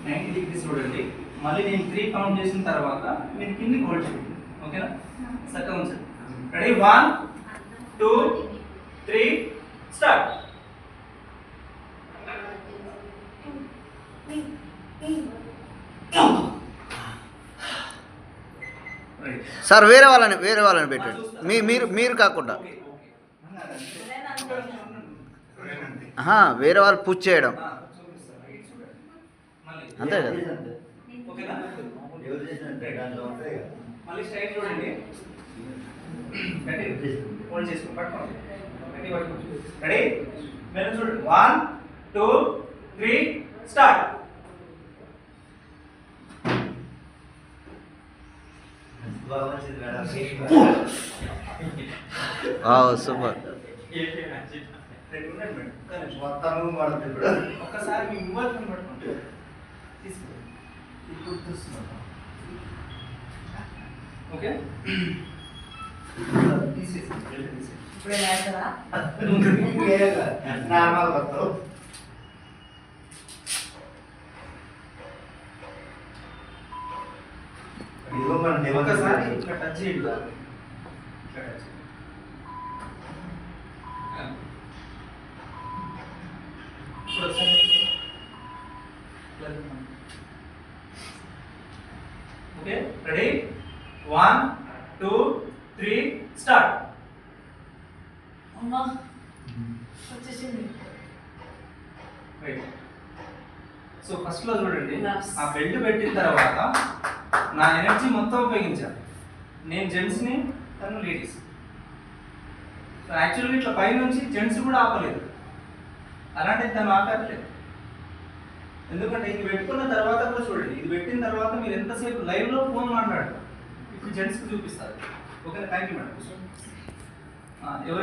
90 degrees చూడండి. మళ్ళీ నేను 3 కౌంట్ చేసిన తర్వాత మీరు కిందికి హోల్డ్ చేయండి. ఓకేనా? చక్కగా ఉంచండి. Ready 1 2 3 start. సార్ వేరే వాళ్ళని పెట్టండి. మీరు కాకుండా వేరే వాళ్ళు పుష్ చేయడం అంతే కదా. మళ్ళీ స్ట్రైట్ చూడండి. హోల్డ్ చేసుకోండి. పట్టుకోండి. రెడీ మీరు చూడండి. 1 2 3 స్టార్ట్. సూపర్. ఒక్కసారి మీ మొబైల్ ఫోన్ పట్టుకోండి. ఓకే ఇప్పుడే వేస్తారా? ఒకసారి ఇట్లా టచ్ చేయండి. ఇట్లా టచ్ ఇప్పుడు ఒకసారి ఓకే రెడీ 1 2 3 స్టార్ట్. అమ్మా వచ్చేసింది. సో ఫస్ట్ లో చూడండి, ఆ బెల్ట్ పెట్టిన తర్వాత నా ఎనర్జీ మొత్తం ఉపయోగించాను. నేను జెంట్స్ని, తను లేడీస్. సో యాక్చువల్గా ఇట్లా పైనుంచి జెంట్స్ కూడా ఆపలేదు, అలాంటిది తను ఆపట్లేదు. ఎందుకంటే ఇది పెట్టుకున్న తర్వాత కూడా చూడండి, ఇది పెట్టిన తర్వాత మీరు ఎంతసేపు లైవ్లో ఫోన్ మాట్లాడతారు. ఇప్పుడు జెంట్స్కి చూపిస్తారు. Okay thank you madam. ఎవరు